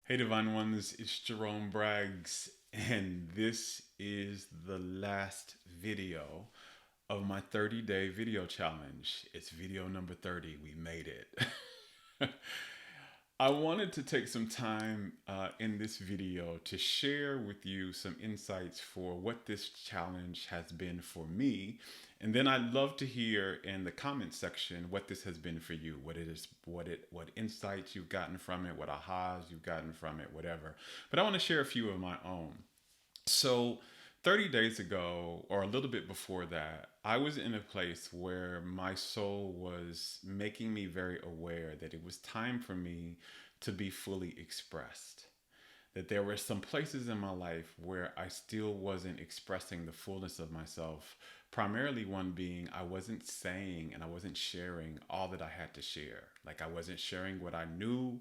Hey Divine Ones, it's Jerome Braggs, and this is the last video of my 30-day video challenge. It's video number 30. We made it. I wanted to take some time in this video to share with you some insights for what this challenge has been for me. And then I'd love to hear in the comment section what this has been for you, what it is, what insights you've gotten from it, what ahas you've gotten from it, whatever. But I want to share a few of my own. So 30 days ago, or a little bit before that, I was in a place where my soul was making me very aware that it was time for me to be fully expressed. That there were some places in my life where I still wasn't expressing the fullness of myself. Primarily, one being I wasn't saying and I wasn't sharing all that I had to share. Like I wasn't sharing what I knew,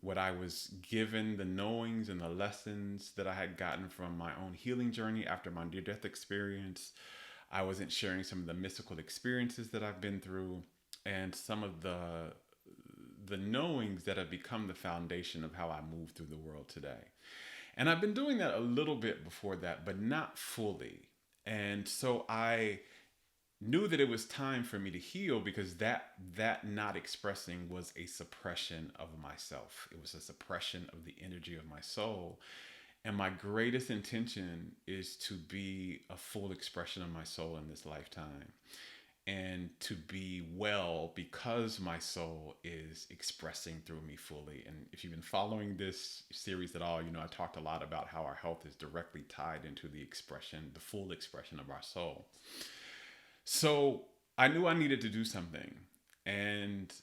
what I was given, the knowings and the lessons that I had gotten from my own healing journey after my near death experience. I wasn't sharing some of the mystical experiences that I've been through and some of the knowings that have become the foundation of how I move through the world today. And I've been doing that a little bit before that, but not fully. And so I knew that it was time for me to heal because that not expressing was a suppression of myself. It was a suppression of the energy of my soul. And my greatest intention is to be a full expression of my soul in this lifetime and to be well because my soul is expressing through me fully. And if you've been following this series at all, you know I talked a lot about how our health is directly tied into the expression, the full expression of our soul. So I knew I needed to do something, and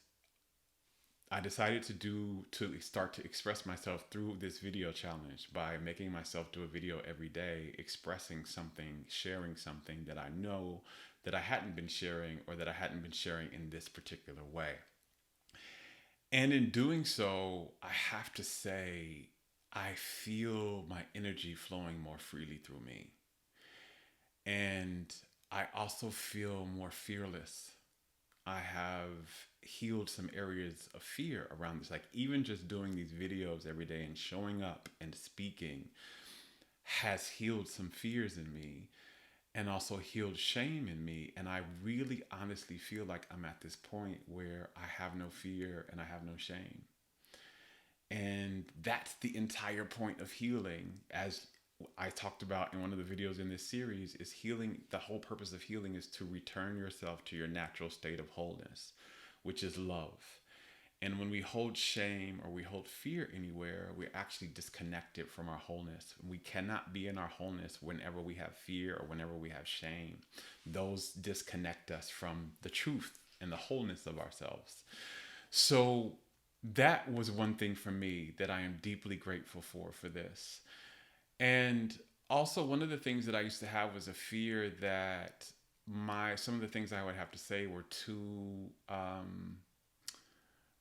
I decided to start to express myself through this video challenge by making myself do a video every day, expressing something, sharing something that I know that I hadn't been sharing or that I hadn't been sharing in this particular way. And in doing so, I have to say, I feel my energy flowing more freely through me. And I also feel more fearless. I have healed some areas of fear around this. Like even just doing these videos every day and showing up and speaking has healed some fears in me and also healed shame in me. And I really honestly feel like I'm at this point where I have no fear and I have no shame. And that's the entire point of healing, as I talked about in one of the videos in this series, is healing. The whole purpose of healing is to return yourself to your natural state of wholeness, which is love. And when we hold shame or we hold fear anywhere, we're actually disconnected from our wholeness. We cannot be in our wholeness whenever we have fear or whenever we have shame. Those disconnect us from the truth and the wholeness of ourselves. So that was one thing for me that I am deeply grateful for this. And also one of the things that I used to have was a fear that some of the things I would have to say were too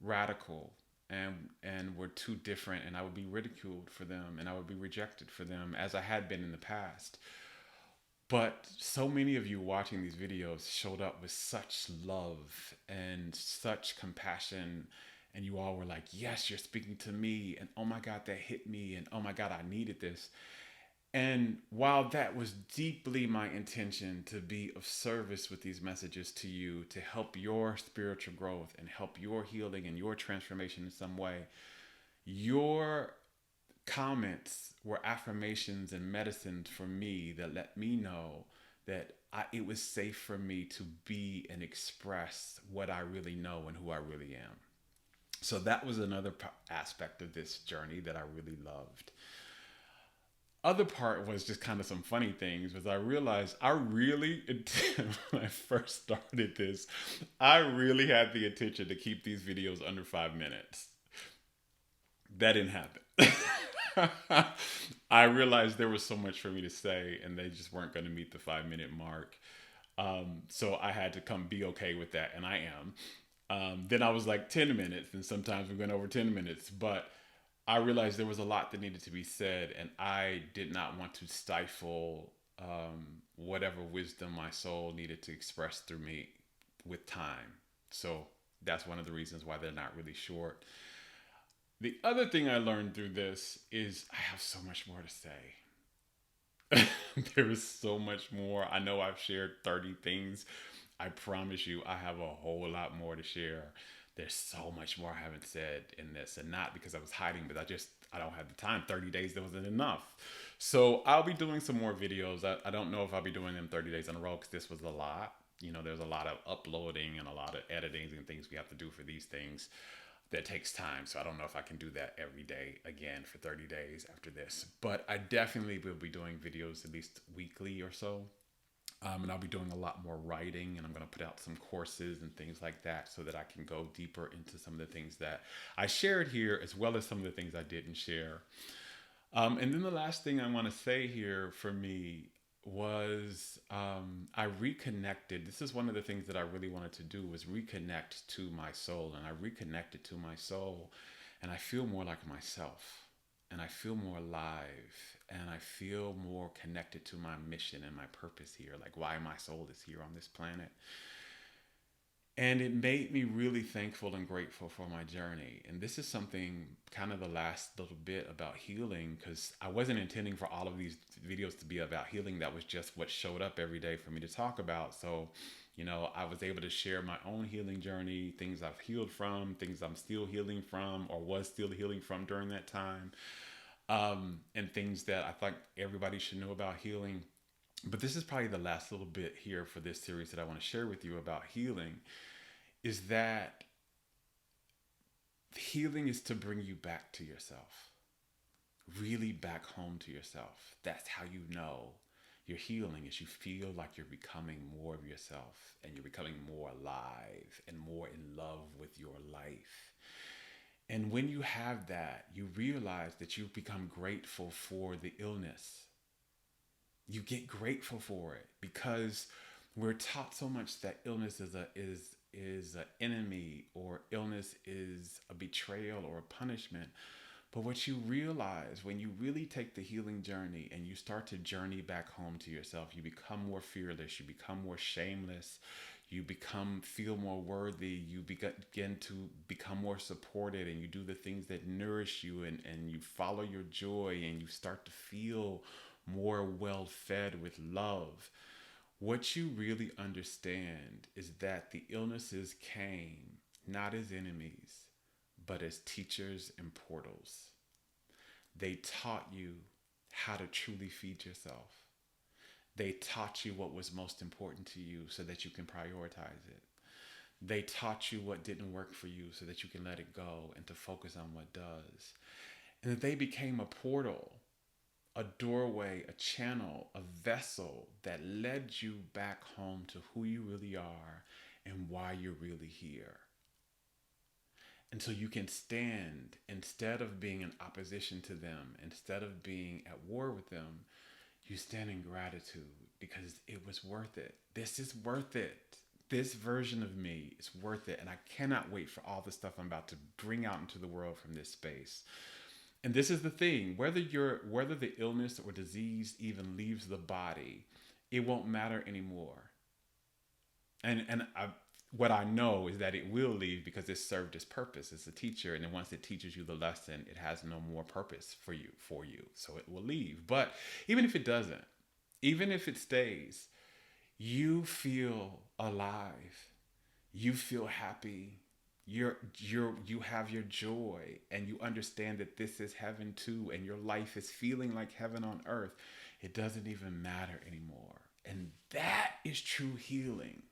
radical and were too different, and I would be ridiculed for them and I would be rejected for them as I had been in the past. But so many of you watching these videos showed up with such love and such compassion. And you all were like, yes, you're speaking to me. And oh my God, that hit me. And oh my God, I needed this. And while that was deeply my intention to be of service with these messages to you, to help your spiritual growth and help your healing and your transformation in some way, your comments were affirmations and medicines for me that let me know that it was safe for me to be and express what I really know and who I really am. So that was another aspect of this journey that I really loved. Other part was just kind of some funny things was I realized when I first started this, I really had the intention to keep these videos under 5 minutes. That didn't happen. I realized there was so much for me to say and they just weren't going to meet the 5 minute mark. So I had to come be okay with that, and I am. Then I was like 10 minutes, and sometimes we went over 10 minutes, but I realized there was a lot that needed to be said, and I did not want to stifle whatever wisdom my soul needed to express through me with time. So that's one of the reasons why they're not really short. The other thing I learned through this is I have so much more to say. There is so much more. I know I've shared 30 things. I promise you, I have a whole lot more to share. There's so much more I haven't said in this, and not because I was hiding, but I don't have the time. 30 days, that wasn't enough. So I'll be doing some more videos. I don't know if I'll be doing them 30 days in a row because this was a lot. You know, there's a lot of uploading and a lot of editing and things we have to do for these things that takes time. So I don't know if I can do that every day again for 30 days after this. But I definitely will be doing videos at least weekly or so. And I'll be doing a lot more writing, and I'm going to put out some courses and things like that so that I can go deeper into some of the things that I shared here, as well as some of the things I didn't share. And then the last thing I want to say here for me was I reconnected. This is one of the things that I really wanted to do, was reconnect to my soul. And I reconnected to my soul, and I feel more like myself, and I feel more alive, and I feel more connected to my mission and my purpose here, like why my soul is here on this planet. And it made me really thankful and grateful for my journey. And this is something, kind of the last little bit about healing, because I wasn't intending for all of these videos to be about healing. That was just what showed up every day for me to talk about. So, you know, I was able to share my own healing journey, things I've healed from, things I'm still healing from, or was still healing from during that time, and things that I think everybody should know about healing. But this is probably the last little bit here for this series that I want to share with you about healing, is that healing is to bring you back to yourself, really back home to yourself. That's how you know you're healing, is you feel like you're becoming more of yourself, and you're becoming more alive and more in love with your life. And when you have that, you realize that you've become grateful for the illness. You get grateful for it because we're taught so much that illness is an enemy, or illness is a betrayal or a punishment. But what you realize when you really take the healing journey and you start to journey back home to yourself, you become more fearless, you become more shameless, you feel more worthy, you begin to become more supported, and you do the things that nourish you, and you follow your joy, and you start to feel more well fed with love. What you really understand is that the illnesses came not as enemies, but as teachers and portals. They taught you how to truly feed yourself. They taught you what was most important to you so that you can prioritize it. They taught you what didn't work for you so that you can let it go and to focus on what does. And that they became a portal, a doorway, a channel, a vessel that led you back home to who you really are and why you're really here. And so you can stand, instead of being in opposition to them, instead of being at war with them, you stand in gratitude because it was worth it. This is worth it. This version of me is worth it. And I cannot wait for all the stuff I'm about to bring out into the world from this space. And this is the thing, whether the illness or disease even leaves the body, it won't matter anymore. What I know is that it will leave because it served its purpose. It's a teacher, and then once it teaches you the lesson, it has no more purpose for you. So it will leave. But even if it doesn't, even if it stays, you feel alive. You feel happy. You have your joy, and you understand that this is heaven too, and your life is feeling like heaven on earth. It doesn't even matter anymore. And that is true healing.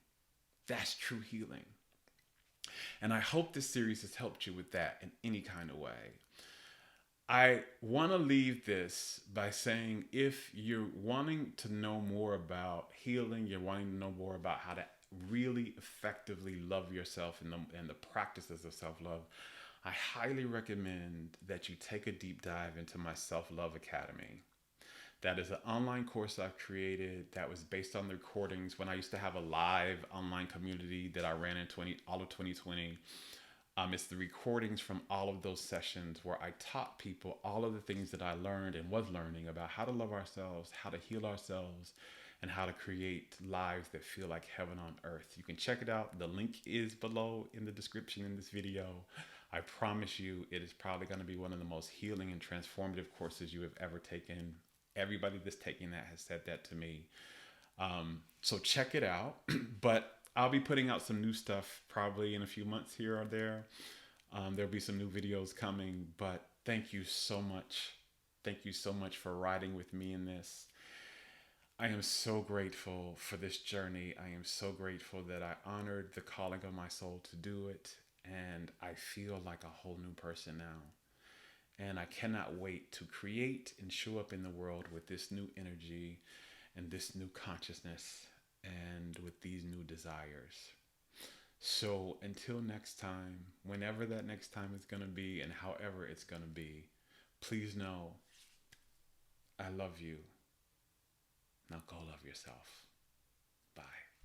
That's true healing. And I hope this series has helped you with that in any kind of way. I want to leave this by saying, if you're wanting to know more about healing, you're wanting to know more about how to really effectively love yourself and the practices of self-love, I highly recommend that you take a deep dive into my Self-Love Academy. That is an online course I've created that was based on the recordings when I used to have a live online community that I ran in all of 2020. It's the recordings from all of those sessions where I taught people all of the things that I learned and was learning about how to love ourselves, how to heal ourselves, and how to create lives that feel like heaven on earth. You can check it out. The link is below in the description in this video. I promise you, it is probably going to be one of the most healing and transformative courses you have ever taken. Everybody that's taking that has said that to me. So check it out. But I'll be putting out some new stuff probably in a few months here or there. There'll be some new videos coming, but thank you so much. Thank you so much for riding with me in this. I am so grateful for this journey. I am so grateful that I honored the calling of my soul to do it. And I feel like a whole new person now. And I cannot wait to create and show up in the world with this new energy and this new consciousness and with these new desires. So until next time, whenever that next time is going to be and however it's going to be, please know I love you. Now go love yourself. Bye.